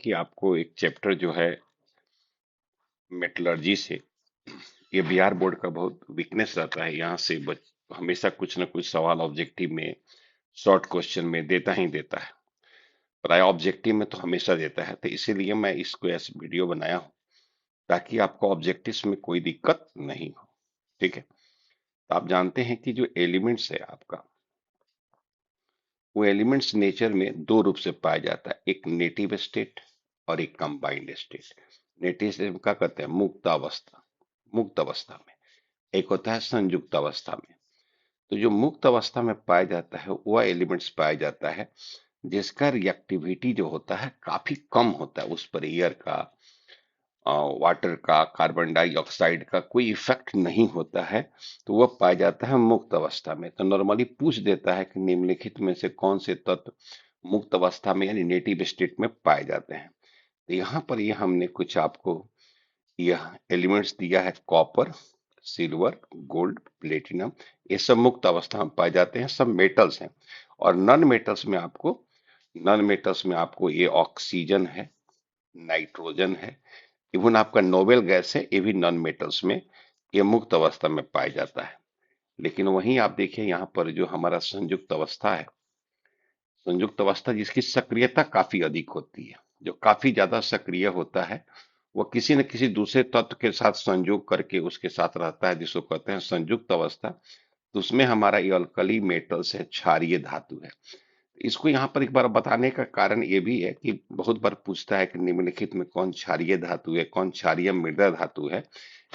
कि आपको एक चैप्टर जो है मेटलर्जी से, ये बिहार बोर्ड का बहुत वीकनेस रहता है। यहाँ से हमेशा कुछ ना कुछ सवाल ऑब्जेक्टिव में, शॉर्ट क्वेश्चन में देता ही देता है। प्राय ऑब्जेक्टिव में तो हमेशा देता है, तो इसीलिए मैं इसको ऐसे वीडियो बनाया हूँ ताकि आपको ऑब्जेक्टिव्स में कोई दिक्कत नहीं हो। ठीक है, तो आप जानते हैं कि जो एलिमेंट्स है आपका, वो एलिमेंट्स नेचर में दो रूप से पाया जाता है, एक नेटिव स्टेट और एक कंबाइंड स्टेट। नेटिव स्टेट क्या कहते हैं? मुक्त अवस्था। मुक्त अवस्था में एक होता है संयुक्त अवस्था में। तो जो मुक्त अवस्था में पाया जाता है वह एलिमेंट्स पाया जाता है जिसका रिएक्टिविटी जो होता है काफी कम होता है, उस पर एयर का, वाटर का, कार्बन डाइऑक्साइड का कोई इफेक्ट नहीं होता है। तो वह पाया जाता है मुक्त अवस्था में। तो नॉर्मली पूछ देता है कि निम्नलिखित में से कौन से तत्व मुक्त अवस्था में यानी नेटिव स्टेट में पाए जाते हैं। तो यहाँ पर ये हमने कुछ आपको यह एलिमेंट्स दिया है, कॉपर, सिल्वर, गोल्ड, प्लेटिनम। ये सब मुक्त अवस्था में पाए जाते हैं, सब मेटल्स हैं। और नॉन मेटल्स में आपको ये ऑक्सीजन है, नाइट्रोजन है, इवन आपका नोबेल गैस है, ये भी नॉन मेटल्स में ये मुक्त अवस्था में पाया जाता है। लेकिन वहीं आप देखिए यहाँ पर जो हमारा संयुक्त अवस्था है, संयुक्त अवस्था जिसकी सक्रियता काफी अधिक होती है, जो काफी ज्यादा सक्रिय होता है, वह किसी न किसी दूसरे तत्व के साथ संयोग करके उसके साथ रहता है, जिसको कहते हैं संयुक्त अवस्था। तो उसमें हमारा ये अल्कली मेटल्स है, क्षारीय धातु है। इसको यहाँ पर एक बार बताने का कारण ये भी है कि बहुत बार पूछता है कि निम्नलिखित में कौन क्षारीय धातु है, कौन क्षारीय मृदा धातु है।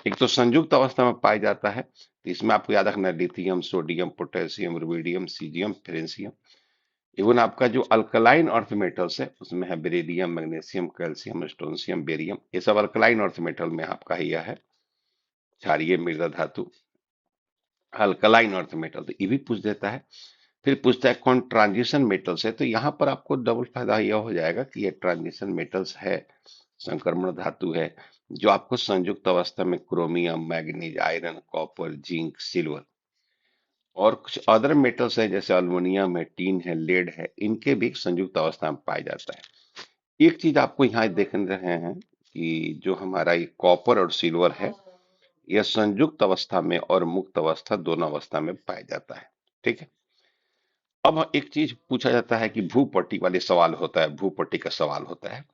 एक तो संयुक्त अवस्था में पाया जाता है, तो इसमें आपको याद रखना है lithium, sodium, potassium, rubidium, caesium, francium. Even आपका जो अल्कलाइन अर्थ मेटल्स है उसमें है beryllium, magnesium, calcium, strontium, barium. ये सब अल्कलाइन अर्थ मेटल में आपका यह है क्षारीय मृदा धातु, अल्कलाइन अर्थ मेटल। तो ये भी पूछ देता है। फिर पूछता है कौन ट्रांजिशन मेटल्स है। तो यहाँ पर आपको डबल फायदा यह हो जाएगा कि ये ट्रांजिशन मेटल्स है, संक्रमण धातु है, जो आपको संयुक्त अवस्था में chromium, manganese, iron, copper, zinc, silver और कुछ अदर मेटल्स है जैसे अल्युमिनियम है, टीन है, लेड है, इनके भी संयुक्त अवस्था में पाया जाता है। एक चीज आपको यहाँ देख रहे हैं कि जो हमारा ये कॉपर और सिल्वर है, यह संयुक्त अवस्था में और मुक्त अवस्था दोनों अवस्था में पाया जाता है। ठीक है, अब एक चीज पूछा जाता है कि भूपट्टी वाले सवाल होता है, भूपट्टी का सवाल होता है।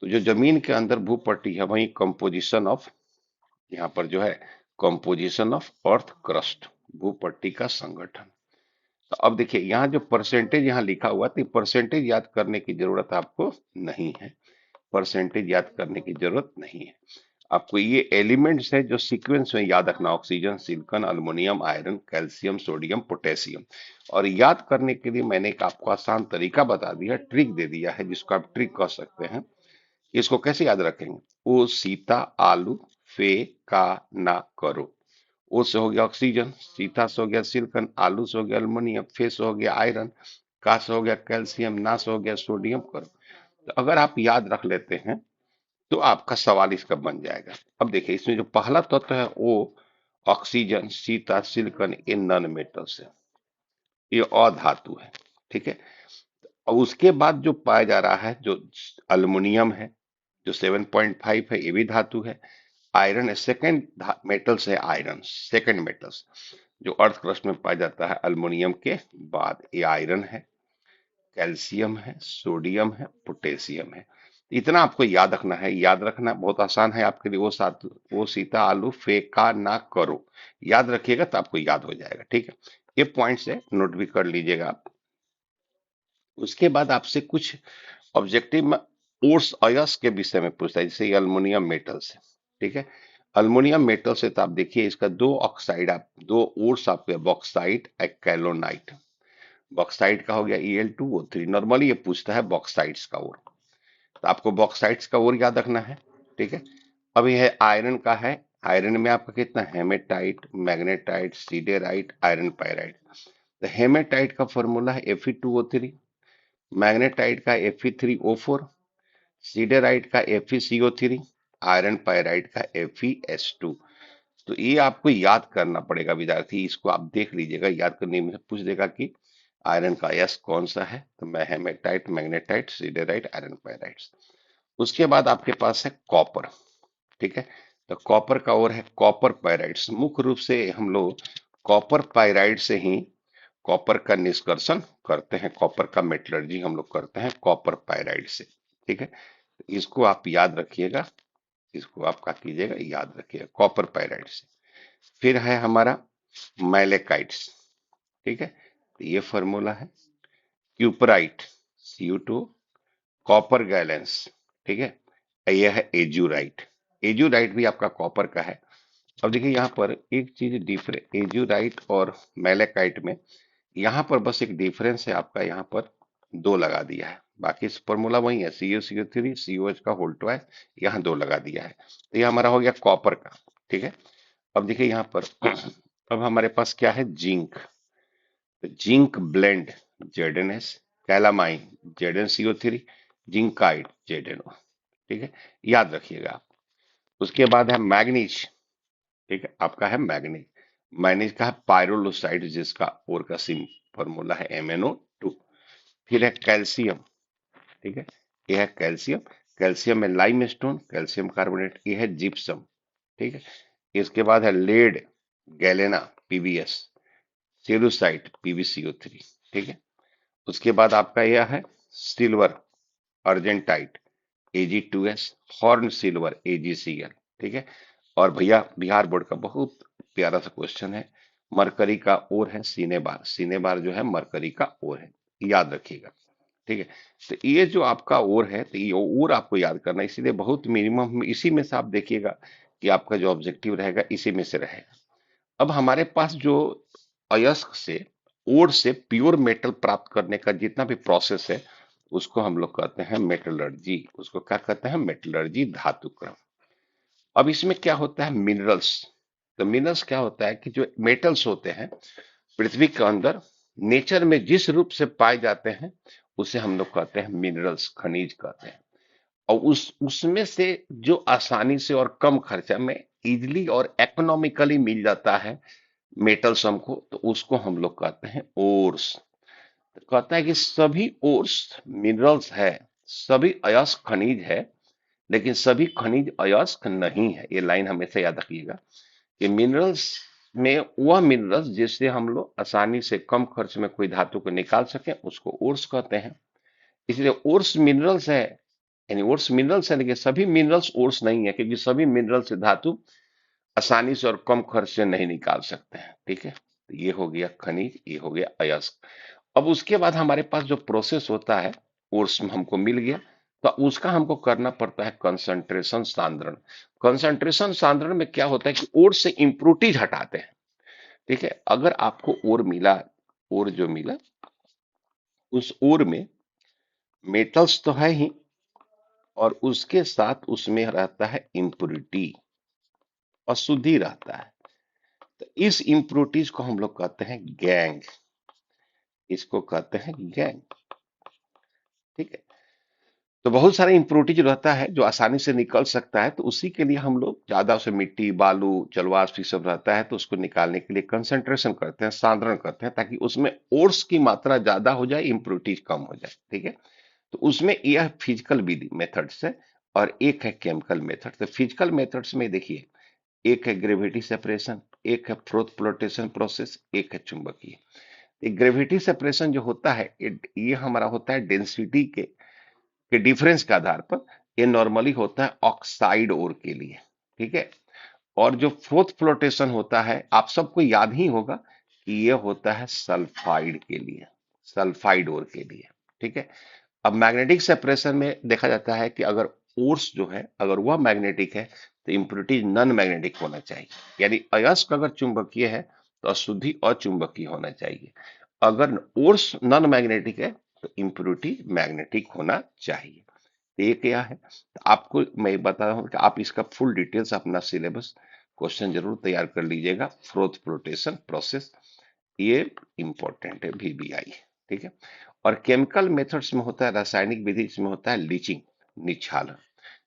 तो जो जमीन के अंदर भूपट्टी है वही कंपोजिशन ऑफ, यहाँ पर जो है composition of earth crust, Bhupatti का संगठन। तो अब देखिए यहाँ जो परसेंटेज यहाँ लिखा हुआ है, तो परसेंटेज याद करने की जरूरत आपको नहीं है, परसेंटेज याद करने की जरूरत नहीं है। आपको ये एलिमेंट्स है जो सीक्वेंस में याद रखना, oxygen, silicon, aluminium, iron, calcium, sodium, potassium. और याद करने के लिए मैंने एक आपको आसान तरीका बता दिया, ट्रिक दे दिया है, जिसको आप ट्रिक कह सकते हैं। इसको कैसे याद रखेंगे? ओ सीता आलू फे का ना करो। ओ से हो गया ऑक्सीजन, सीता से हो गया सिलिकॉन, आलू से हो गया अल्युमिनियम, फे से हो गया आयरन, का से हो गया कैल्शियम, ना से हो गया सोडियम, करो। तो अगर आप याद रख लेते हैं तो आपका सवाल इसका बन जाएगा। अब देखिए इसमें जो पहला तत्व है वो ऑक्सीजन, सीता, सिलिकॉन, ये नॉन मेटल्स है, ये अधातु है। ठीक है, और उसके बाद जो पाया जा रहा है जो अल्युमिनियम है, जो 7.5 है, ये भी धातु है। आयरन है, सेकेंड मेटल्स है, आयरन सेकेंड मेटल्स जो अर्थ क्रस्ट में पाया जाता है अल्युमिनियम के बाद। ये आयरन है, कैल्शियम है, सोडियम है, पोटेशियम है। इतना आपको याद रखना है, याद रखना बहुत आसान है आपके लिए। वो सीता आलू फेंका ना करो, याद रखिएगा तो आपको याद हो जाएगा। ठीक है, ये पॉइंट्स है, नोट भी कर लीजिएगा आप। उसके बाद आपसे कुछ ऑब्जेक्टिव में ओर्स अयस्क के विषय में पूछता है, जैसे ये अल्युमिनियम मेटल्स है। ठीक है, अल्युमिनियम मेटल से तो आप देखिए इसका दो ऑक्साइड, आप दो ओर्स आपके, बॉक्साइट, कैलोनाइट। बॉक्साइट का हो गया Al2O3। नॉर्मली ये पूछता है बॉक्साइट्स का ओर, तो आपको बॉक्साइट्स का ओर याद रखना है। ठीक है, अब यह है आयरन का है। आयरन में आपका कितना, haematite, magnetite, siderite, iron pyrite. तो हेमेटाइट का फॉर्मूला है Fe2O3, मैग्नेटाइट का Fe3O4, सीडेराइट का FeCO3, आयरन पायराइट का FeS2। तो ये आपको याद करना पड़ेगा विद्यार्थी, इसको आप देख लीजिएगा, याद करने में पूछ देगा कि आयरन का एस कौन सा है। तो मैं haematite, magnetite, siderite, iron pyrite. उसके बाद आपके पास है कॉपर। ठीक है, तो कॉपर का और है कॉपर पायराइड्स। मुख्य रूप से हम लोग कॉपर पायराइड से ही कॉपर का निष्कर्षण करते हैं, कॉपर का मेटलर्जी हम लोग करते हैं कॉपर पायराइड से। ठीक है, तो इसको आप याद रखिएगा, इसको आप क्या कीजिएगा, याद रखिएगा कॉपर पायराइड से। फिर है हमारा मैलेकाइट्स। ठीक है, तो ये फॉर्मूला है क्यूपराइट Cu2 कॉपर गैलेंस। ठीक है, यह है एजूराइट। एजूराइट भी आपका कॉपर का है। अब देखिए यहाँ पर एक चीज डिफरेंट एजूराइट और मैलेकाइट में, यहाँ पर बस एक डिफरेंस है, आपका यहाँ पर 2 लगा दिया है, बाकी फॉर्मूला वही है CuCO3 COH का होल ट्वाइस, यहाँ 2 लगा दिया है। तो ये हमारा हो गया कॉपर का। ठीक है, अब देखिए यहाँ पर अब हमारे पास क्या है, जिंक। तो zinc blende ZnS, calamine ZnCO3, जिंकाइड ZnO। ठीक है, याद रखिएगा आप। उसके बाद है मैग्नीज। ठीक है, आपका है मैग्नीज। मैग्नीज का है पायरोलुसाइड, जिसका और का सिम फॉर्मूला है MnO2। फिर है कैल्शियम। ठीक है, ये है कैल्शियम। कैल्शियम में लाइमस्टोन, कैल्शियम कार्बोनेट, ये है जिप्सम। ठीक है, इसके बाद है लेड, गैलेना PbS, सेलुसाइट PbCO3। ठीक है, उसके बाद आपका यह है silver, argentite Ag2S, horn silver AgCl। ठीक है, और भैया बिहार बोर्ड का बहुत प्यारा सा क्वेश्चन है, मरकरी का ओर है सिनेबार। सिनेबार जो है मरकरी का ओर है, याद रखिएगा। ठीक है, तो ये जो आपका ओर है, तो ये ओर आपको याद करना है, इसीलिए बहुत मिनिमम इसी में से आप देखिएगा कि आपका जो ऑब्जेक्टिव रहेगा इसी में से रहेगा। अब हमारे पास जो अयस्क से, ओर से प्योर मेटल प्राप्त करने का जितना भी प्रोसेस है, उसको हम लोग कहते हैं मेटलर्जी। उसको क्या कहते हैं, मेटलर्जी, धातुक्रम। अब इसमें क्या होता है, मिनरल्स। तो मिनरल्स क्या होता है कि जो मेटल्स होते हैं पृथ्वी के अंदर नेचर में जिस रूप से पाए जाते हैं, उसे हम लोग कहते हैं मिनरल्स, खनिज कहते हैं। और उसमें से जो आसानी से और कम खर्चा में इजिली और इकोनॉमिकली मिल जाता है मेटल्स हमको, तो उसको हम लोग कहते हैं ओर्स। तो कहता है कि सभी ओर्स मिनरल्स है, सभी अयस्क खनिज है, लेकिन सभी खनिज अयस्क नहीं है। ये लाइन हमेशा याद रखिएगा कि मिनरल्स में वह मिनरल्स जिससे हम लोग आसानी से कम खर्च में कोई धातु को निकाल सके, उसको ओर्स कहते हैं। इसलिए ओर्स मिनरल्स है, यानी ओर्स मिनरल्स है, लेकिन सभी मिनरल्स ओर्स नहीं है, क्योंकि सभी मिनरल से धातु आसानी से और कम खर्च से नहीं निकाल सकते हैं। ठीक है, तो ये हो गया खनिज, ये हो गया अयस्क। अब उसके बाद हमारे पास जो प्रोसेस होता है, ओर्स हमको मिल गया, तो उसका हमको करना पड़ता है कंसंट्रेशन सांद्रण। कंसंट्रेशन सांद्रण में क्या होता है कि ओर से इम्प्रूटीज हटाते हैं। ठीक है, अगर आपको ओर मिला, ओर जो मिला, उस ओर में मेटल्स तो है ही, और उसके साथ उसमें रहता है इम्प्यूरिटी, अशुद्धि रहता है। तो इस इम्प्यूरिटीज को हम लोग कहते हैं गैंग, इसको कहते हैं गैंग। ठीक है, तो बहुत सारे इम्प्यूरिटीज रहता है जो आसानी से निकल सकता है, तो उसी के लिए हम लोग ज्यादा से मिट्टी, बालू, जलवाष्प ये सब रहता है, तो उसको निकालने के लिए कंसंट्रेशन करते हैं, सांद्रण करते हैं, ताकि उसमें ओर्स की मात्रा ज्यादा हो जाए, इम्प्यूरिटीज कम हो जाए। ठीक है, तो उसमें यह फिजिकल विधि मेथड्स है, और एक है केमिकल मेथड। तो फिजिकल मेथड्स में देखिए, एक है ग्रेविटी सेपरेशन, एक है फ्रोथ फ्लोटेशन प्रोसेस, एक है चुंबकीय। ग्रेविटी सेपरेशन जो होता है, ये हमारा होता है डेंसिटी के डिफरेंस के आधार पर। ये नॉर्मली होता है ऑक्साइड ओर के लिए। ठीक है, और जो फोर्थ फ्लोटेशन होता है, आप सबको याद ही होगा कि ये होता है सल्फाइड के लिए, सल्फाइड ओर के लिए। ठीक है, अब मैग्नेटिक सेपरेशन में देखा जाता है कि अगर ओर्स जो है, अगर वह मैग्नेटिक है, तो इम्प्यूरिटी नॉन मैग्नेटिक होना चाहिए। यानी अयस्क अगर चुंबकीय है, तो अशुद्धि अचुंबकीय होना चाहिए। अगर ओर्स नॉन मैग्नेटिक है, तो इम्प्यूरिटी मैग्नेटिक होना चाहिए। तो ये क्या है, तो आपको मैं बता रहा हूँ कि आप इसका फुल डिटेल्स अपना सिलेबस क्वेश्चन जरूर तैयार कर लीजिएगा। फ्रोथ फ्लोटेशन प्रोसेस, ये इंपॉर्टेंट है VBI। ठीक है, और केमिकल मेथड्स में होता है, रासायनिक विधि इसमें होता है लीचिंग, निक्षालन।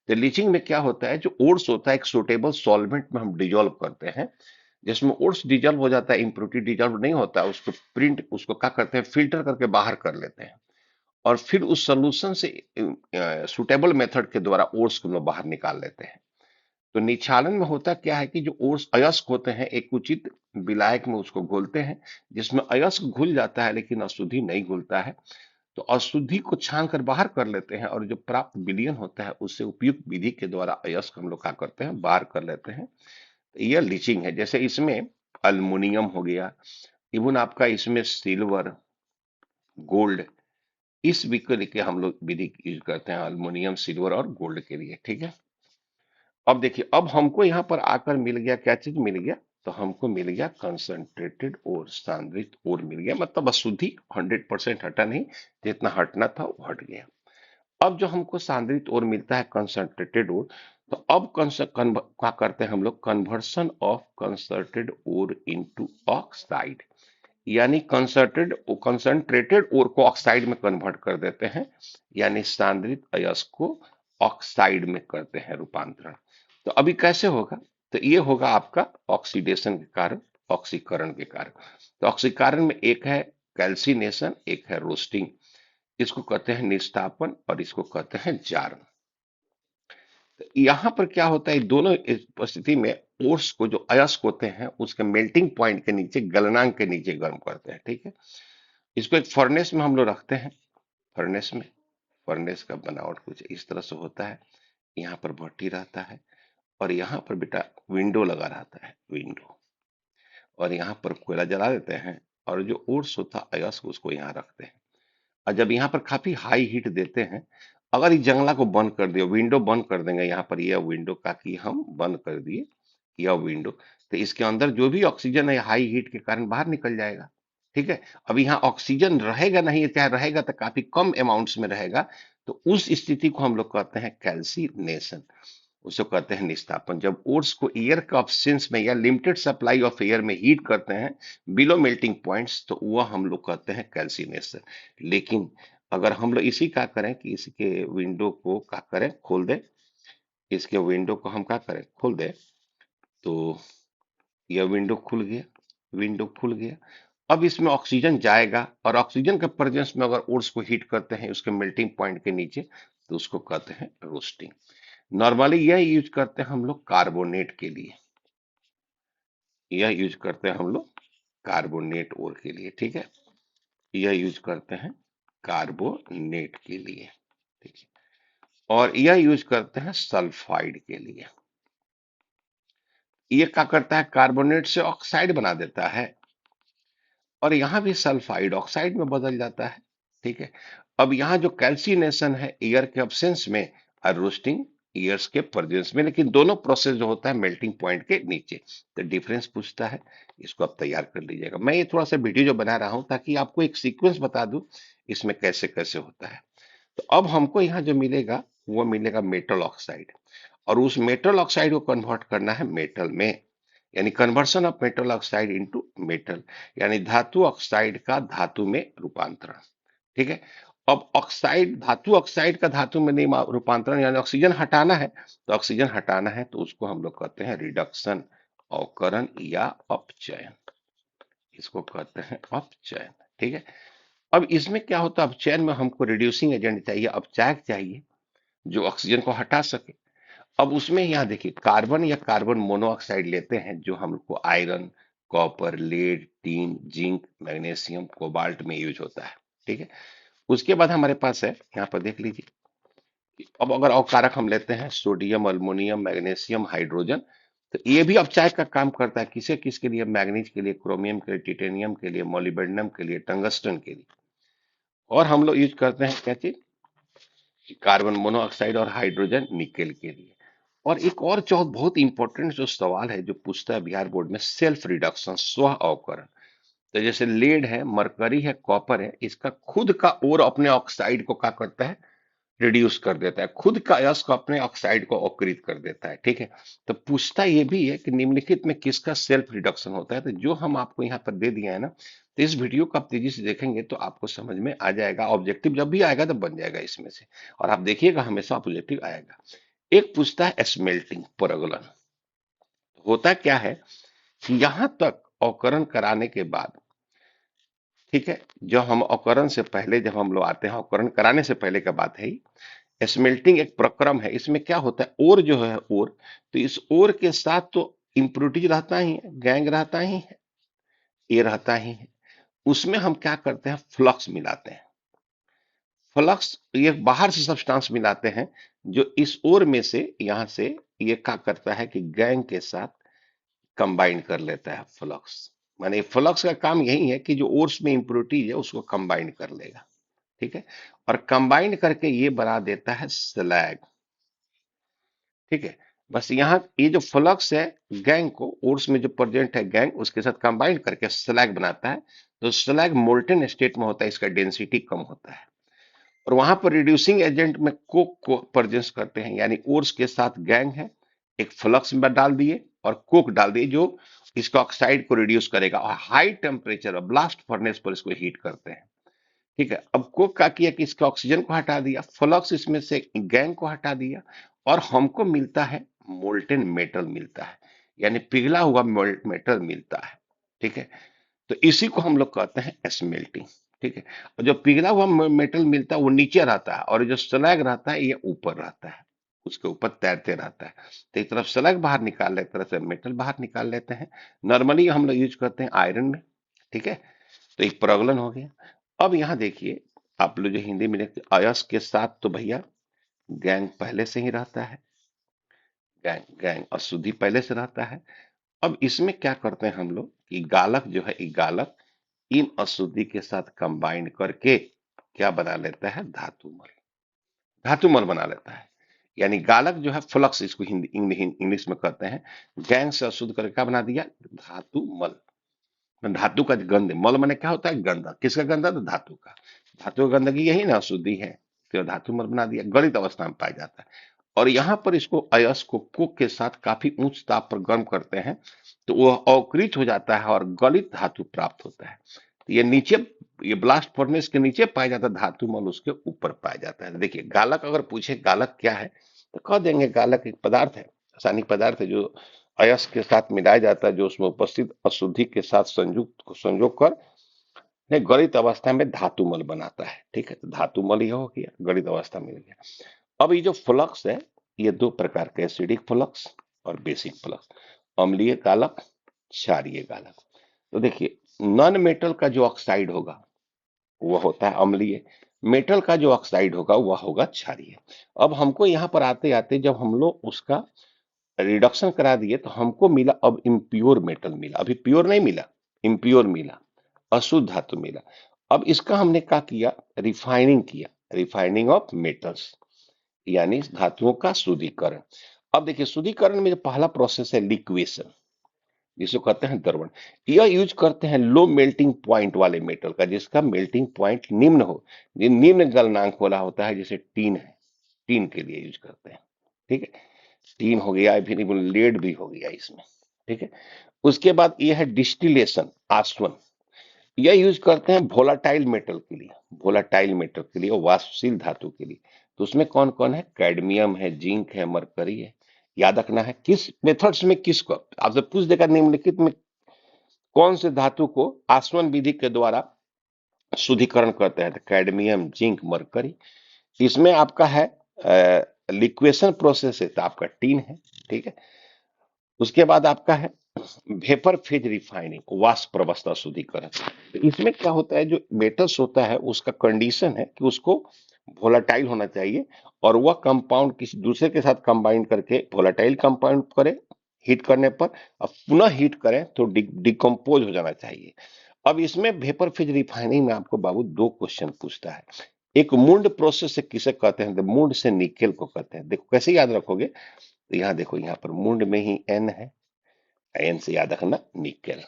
तो लीचिंग में क्या होता है, जो ओर्स होता है एक सुटेबल सॉल्वेंट में हम डिजोल्व करते हैं, जिसमें ओर्स डिजोल्व हो जाता है, इम्प्यूरिटी डिजोल्व नहीं होता है, उसको प्रिंट, उसको क्या करते हैं, फिल्टर करके बाहर कर लेते हैं। और फिर उस सोल्यूशन से सुटेबल मेथड के द्वारा ओर्स को हम लोग बाहर निकाल लेते हैं। तो निक्षालन में होता क्या है कि जो ओर्स अयस्क होते हैं एक उचित विलायक में उसको घोलते हैं, जिसमें अयस्क घुल जाता है लेकिन अशुद्धि नहीं घुलता है। तो अशुद्धि को छान कर बाहर कर लेते हैं और जो प्राप्त विलयन होता है उससे उपयुक्त विधि के द्वारा अयस्क हम लोग क्या करते हैं, बाहर कर लेते हैं। तो यह लीचिंग है। जैसे इसमें अल्युमिनियम हो गया, इवन आपका इसमें सिल्वर, गोल्ड, इस विकल्प के हम लोग विधि यूज करते हैं अल्युमिनियम, सिल्वर और गोल्ड के लिए। ठीक है। अब देखिए, अब हमको यहाँ पर आकर मिल गया, क्या चीज मिल गया, तो हमको मिल गया कंसंट्रेटेड और सांद्रित और मिल गया, मतलब अशुद्धि 100% हटा नहीं, जितना हटना था वो हट गया। अब जो हमको सांद्रित और मिलता है कंसंट्रेटेड और, तो अब क्या करते हैं हम लोग, कन्वर्सन ऑफ कंसंट्रेटेड और इनटू ऑक्साइड, यानी कंसंट्रेटेड और को ऑक्साइड में कन्वर्ट कर देते हैं, यानी सांद्रित अयस्क को ऑक्साइड में करते हैं रूपांतरण। तो अभी कैसे होगा, तो ये होगा आपका ऑक्सीडेशन के कारण, ऑक्सीकरण के कारण। तो ऑक्सीकरण में एक है कैल्सिनेशन, एक है रोस्टिंग, इसको कहते हैं निष्ठापन और इसको कहते हैं जारण। तो यहां पर क्या होता है, दोनों परिस्थिति में ओर्स को, जो अयस्क होते हैं, उसके मेल्टिंग पॉइंट के नीचे, गलनांक के नीचे गर्म करते हैं। ठीक है। इसको एक फर्नेस में हम लोग रखते हैं। फर्नेस में, फर्नेस का बनावट कुछ इस तरह से होता है। यहाँ पर भट्टी रहता है और यहाँ पर बेटा विंडो लगा रहता है, विंडो, और यहाँ पर कोयला जला देते हैं और जो ओर्स होता है अयस्क उसको यहाँ रखते हैं। और जब यहाँ पर काफी हाई हीट देते हैं, अगर इस जंगला को बंद कर दिया, विंडो बंद कर देंगे, यहाँ पर यह विंडो का कि हम बंद कर दिए यह विंडो, तो इसके अंदर जो भी ऑक्सीजन है हाई हीट के कारण बाहर निकल जाएगा। ठीक है। अब यहाँ ऑक्सीजन रहेगा नहीं, चाहे रहेगा तो काफी कम अमाउंट्स में रहेगा। तो उस स्थिति को हम लोग कहते हैं कैल्सिनेशन, उसको कहते हैं निस्तापन। जब ओट्स को एयर के ऑब्सेंस में या लिमिटेड सप्लाई ऑफ एयर में हीट करते हैं बिलो मेल्टिंग पॉइंट्स, तो वह हम लोग कहते हैं कैल्सिनेशन। लेकिन अगर हम लोग इसी का करें कि इसके विंडो को क्या करें, खोल दे, इसके विंडो को हम क्या करें, खोल दे, तो यह विंडो खुल गया, विंडो खुल गया। अब इसमें ऑक्सीजन जाएगा और ऑक्सीजन के प्रेजेंस में अगर ओट्स को हीट करते हैं उसके मेल्टिंग पॉइंट के नीचे, तो उसको कहते हैं रोस्टिंग। नॉर्मली यह यूज करते हैं हम लोग कार्बोनेट के लिए, यह यूज करते हैं हम लोग कार्बोनेट ओर के लिए। ठीक है। यह यूज करते हैं कार्बोनेट के लिए। ठीक है। और यह यूज करते हैं सल्फाइड के लिए। ये क्या करता है, कार्बोनेट से ऑक्साइड बना देता है और यहां भी सल्फाइड ऑक्साइड में बदल जाता है। ठीक है। अब यहाँ जो कैल्सिनेशन है एयर के एब्सेंस में और रोस्टिंग एयर्स के प्रेजेंस में, लेकिन दोनों प्रोसेस जो होता है मेल्टिंग पॉइंट के नीचे। तो डिफरेंस पूछता है, इसको आप तैयार कर लीजिएगा। मैं ये थोड़ा सा वीडियो जो बना रहा हूं ताकि आपको एक सीक्वेंस बता दूं इसमें कैसे कैसे होता है। तो अब हमको यहाँ जो मिलेगा वो मिलेगा मेटल ऑक्साइड, और उस मेटल ऑक्साइड को कन्वर्ट करना है मेटल में, यानी conversion of metal oxide into metal, यानी धातु ऑक्साइड का धातु में रूपांतरण। ठीक है। अब ऑक्साइड, धातु ऑक्साइड का धातु में नहीं रूपांतरण, यानी ऑक्सीजन हटाना है, तो ऑक्सीजन हटाना है तो उसको हम लोग कहते हैं रिडक्शन, अवकरण या अपचयन, इसको कहते हैं अपचयन। ठीक है। अब इसमें क्या होता है, अपचयन में हमको रिड्यूसिंग एजेंट चाहिए, अपचायक चाहिए जो ऑक्सीजन को हटा सके। अब उसमें यहाँ देखिए कार्बन या कार्बन मोनोऑक्साइड लेते हैं जो हमको iron, copper, lead, tin, zinc, magnesium, cobalt में यूज होता है। ठीक है। उसके बाद हमारे पास है, यहाँ पर देख लीजिए, अब अगर और कारक हम लेते हैं सोडियम, अल्मोनियम, मैग्नीशियम, हाइड्रोजन, तो ये भी अपचायक का काम करता है। किसे किसके लिए, मैग्नीज के लिए, क्रोमियम के लिए, टिटेनियम के लिए, मोलिब्डेनम के लिए, टंगस्टन के लिए। और हम लोग यूज करते हैं क्या चीज, कार्बन मोनोऑक्साइड और हाइड्रोजन निकेल के लिए। और एक और बहुत इंपॉर्टेंट जो सवाल है जो पूछता है बिहार बोर्ड में, सेल्फ रिडक्शन, स्व अवकरण। तो जैसे लेड है, मरकरी है, कॉपर है, इसका खुद का और अपने ऑक्साइड को क्या करता है, रिड्यूस कर देता है, खुद का अयस्क अपने ऑक्साइड को अवकृत कर देता है। ठीक है। तो पूछता ये भी है कि निम्नलिखित में किसका सेल्फ रिडक्शन होता है। तो जो हम आपको यहाँ पर दे दिया है ना, तो इस वीडियो को आप तेजी से देखेंगे तो आपको समझ में आ जाएगा। ऑब्जेक्टिव जब भी आएगा तो बन जाएगा इसमें से, और आप देखिएगा हमेशा ऑब्जेक्टिव आएगा। एक पूछता है स्मेल्टिंग, परागलन। होता क्या है कि यहां तक अवकरण कराने के बाद ठीक है। जब हम अवकरण से पहले जब हम लोग आते हैं, अवकरण कराने से पहले का बात है। स्मेल्टिंग एक प्रक्रम है, इसमें क्या होता है, ओर जो है ओर, तो इस ओर के साथ तो इम्प्योरिटीज रहता ही है, गैंग रहता ही है, ये रहता ही है। उसमें हम क्या करते हैं, फ्लक्स मिलाते हैं। फ्लक्स ये बाहर से सब्सटेंस मिलाते हैं, जो इस ओर में से यहां से ये क्या करता है कि गैंग के साथ कंबाइन कर लेता है फ्लक्स। माने फ्लक्स का काम यही है कि जो ओर्स में इम्प्योरिटीज है उसको कंबाइन कर लेगा। ठीक है। और कंबाइन करके ये बना देता है स्लैग। ठीक है। बस यहाँ ये जो फ्लक्स है, गैंग को ओर्स में जो प्रेजेंट है गैंग, उसके साथ कंबाइन करके स्लैग बनाता है। तो स्लैग मोल्टेन स्टेट में होता है, इसका डेंसिटी कम होता है। और वहां पर रिड्यूसिंग एजेंट में कोक को प्रेजेंस करते हैं, यानी ओर्स के साथ गैंग है, एक फ्लक्स में डाल दिए और कोक डाल दिए, जो इसका ऑक्साइड को रिड्यूस करेगा, और हाई टेम्परेचर ब्लास्ट फर्नेस पर इसको हीट करते हैं। ठीक है। अब कोक क्या किया कि इसके ऑक्सीजन को हटा दिया, फ्लक्स इसमें से गैंग को हटा दिया, और हमको मिलता है मोल्टेन मेटल मिलता है, यानी पिघला हुआ मेटल मिलता है। ठीक है। तो इसी को हम लोग कहते हैं स्मेल्टिंग। ठीक है। और जो पिघला हुआ मेटल मिलता है वो नीचे रहता है, और जो स्लैग रहता है ये ऊपर रहता है, उसके ऊपर तैरते रहता है। तो एक तरफ स्लैग बाहर निकाल लेते, एक तरफ से मेटल बाहर निकाल लेते हैं। नॉर्मली हम लोग यूज करते हैं आयरन में। ठीक है। तो एक प्रॉब्लम हो गया। अब यहाँ देखिए, आप लोग जो हिंदी में लिखते अयस्क के साथ तो भैया गैंग पहले से ही रहता है, गैंग गैंग अशुद्धि पहले से रहता है। अब इसमें क्या करते हैं हम लोग कि गालक जो है, एक गालक इन अशुद्धि के साथ कंबाइन करके क्या बना लेता है, धातुमल। धातुमल बना लेता है। यानी गालक जो है फ्लक्स, इसको हिंदी इंग्लिश में कहते हैं, गैंग से अशुद्ध करके क्या बना दिया, धातुमल। धातु का गंध, मल माने क्या होता है, गंदा। किसका गंदा, तो धातु का। धातु का गंदगी यही ना अशुद्धि है, तो धातु मल बना दिया, गलित अवस्था में पाया जाता है। और यहाँ पर इसको अयस्क को कोक के साथ काफी उच्च ताप पर गर्म करते हैं, तो वह अवकृत हो जाता है और गलित धातु प्राप्त होता है। तो ये नीचे, ये ब्लास्ट फर्नेस के नीचे पाया जाता है, धातु मल उसके ऊपर पाया जाता है। देखिए गालक, अगर पूछे गालक क्या है, तो कह देंगे गालक एक पदार्थ है, रासायनिक पदार्थ है, जो अयस्क के साथ मिलाया जाता है, जो उसमें उपस्थित अशुद्धि के साथ संयुक्त को संजोग कर गलित अवस्था में धातुमल बनाता है। ठीक है। तो धातुमल यह हो गया, गलित अवस्था मिल गया। अब ये जो फ्लक्स है, ये दो प्रकार के, एसिडिक फ्लक्स और बेसिक फ्लक्स, अम्लीय गालक, क्षारीय गालक। तो देखिए, नॉन मेटल का जो ऑक्साइड होगा वह होता है अम्लीय, मेटल का जो ऑक्साइड होगा वह होगा क्षारीय। अब हमको यहाँ पर आते आते जब हम लोग उसका रिडक्शन करा दिए, तो हमको मिला अब इम्प्योर मेटल मिला, अभी प्योर नहीं मिला, इम्प्योर मिला, अशुद्ध धातु मिला। अब इसका हमने क्या किया, रिफाइनिंग किया, रिफाइनिंग ऑफ मेटल्स, यानी धातुओं का शुद्धिकरण। अब देखिए, शुद्धिकरण में जो पहला प्रोसेस है लिक्वेशन, जिसको कहते हैं द्रवण। यह यूज करते हैं लो मेल्टिंग पॉइंट वाले मेटल का, जिसका मेल्टिंग पॉइंट निम्न हो, जो निम्न गलनांक वाला होता है, जैसे टीन है, टीन के लिए यूज करते हैं। ठीक है। टीन हो गया, फिर लेड भी हो गया इसमें। ठीक है। उसके बाद यह है डिस्टिलेशन, आसवन। यह यूज करते हैं वोलाटाइल मेटल के लिए, वोलाटाइल मेटल के लिए, वाष्पशील धातु के लिए। तो उसमें कौन कौन है, कैडमियम है, जिंक है, मरकरी है। याद रखना है किस मेथड्स में किसको, आपसे पूछ देगा निम्नलिखित में कौन से धातु को आसवन विधि के द्वारा शुद्धिकरण करते हैं, तो कैडमियम, जिंक, मरकरी। इसमें आपका है लिक्वेशन प्रोसेस है, तो आपका टीन है। ठीक है। उसके बाद आपका है वेपर फेज रिफाइनिंग, वाष्प अवस्था शुद्धिकरण। तो इसमें क्या होता है, जो मेटल्स होता है उसका कंडीशन है कि उसको वोलाटाइल होना चाहिए, और वह कंपाउंड किसी दूसरे के साथ कंबाइन करके वोलाटाइल कंपाउंड करे, हीट करने पर, अब पुनः हीट करें तो डिकम्पोज हो जाना चाहिए। अब इसमें वेपर फेज रिफाइनिंग में आपको बाबू दो क्वेश्चन पूछता है। एक मूंड प्रोसेस से किसे कहते हैं, तो मूंड से निकेल को कहते हैं। देखो कैसे याद रखोगे, तो यहाँ देखो, यहाँ पर मूंड में ही एन है, एन से याद रखना निकेल।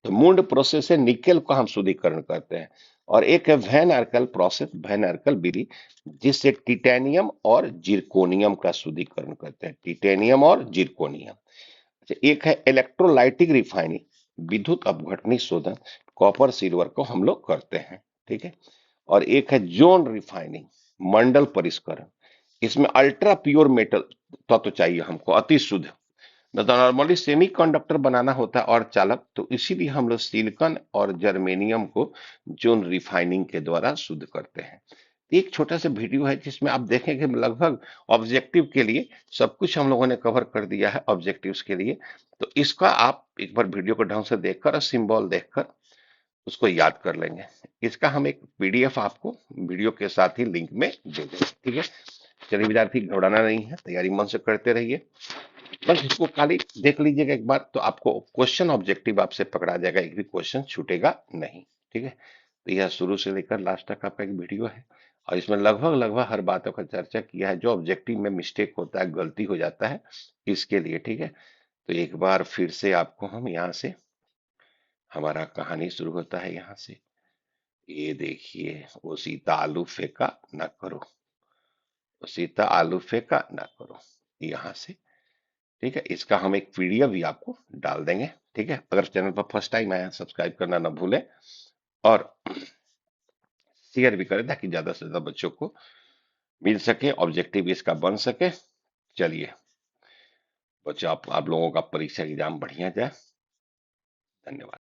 तो मूंड प्रोसेस से निकेल का हम शुद्धिकरण करते हैं। और एक है वैन आर्कल प्रोसेस, वैन आर्कल विधि, जिससे टिटेनियम और जिरकोनियम का शुद्धिकरण करते हैं, टिटेनियम और जिरकोनियम। अच्छा, एक है इलेक्ट्रोलाइटिक रिफाइनिंग, विद्युत अपघटनी शोधन, कॉपर सिल्वर को हम लोग करते हैं। ठीक है। और एक है जोन रिफाइनिंग, मंडल परिष्करण। इसमें अल्ट्रा प्योर मेटल तत्व चाहिए हमको, अति शुद्ध, नॉर्मली सेमीकंडक्टर बनाना होता है और चालक, तो इसीलिए हम लोग सिलिकॉन और जर्मेनियम को जोन रिफाइनिंग के द्वारा शुद्ध करते हैं। एक छोटा सा वीडियो है जिसमें आप देखेंगे लगभग ऑब्जेक्टिव के लिए सब कुछ हम लोगों ने कवर कर दिया है ऑब्जेक्टिव्स के लिए। तो इसका आप एक बार वीडियो को ढंग से देखकर और सिंबल देखकर उसको याद कर लेंगे। इसका हम एक पीडीएफ आपको वीडियो के साथ ही लिंक में दे देंगे, ठीक है। चलिए विद्यार्थी, घबराना नहीं है, तैयारी मन से करते रहिए। बस इसको खाली देख लीजिएगा एक बार, तो आपको क्वेश्चन ऑब्जेक्टिव आपसे पकड़ा जाएगा, एक भी क्वेश्चन छूटेगा नहीं, ठीक है। तो यह शुरू से लेकर लास्ट तक आपका एक वीडियो है और इसमें लगभग लगभग हर बातों का चर्चा किया है, जो ऑब्जेक्टिव में मिस्टेक होता है, गलती हो जाता है इसके लिए, ठीक है। तो एक बार फिर से आपको हम यहाँ से हमारा कहानी शुरू होता है यहाँ से। ये देखिए, वो सीता आलू फेंका ना करो, वो सीता आलू फेंका ना करो, यहाँ से, ठीक है। इसका हम एक पीडीएफ भी आपको डाल देंगे, ठीक है। अगर चैनल पर फर्स्ट टाइम आया, सब्सक्राइब करना ना भूलें और शेयर भी करें ताकि ज्यादा से ज्यादा बच्चों को मिल सके, ऑब्जेक्टिव इसका बन सके। चलिए बच्चों, आप लोगों का परीक्षा एग्जाम बढ़िया जाए। धन्यवाद।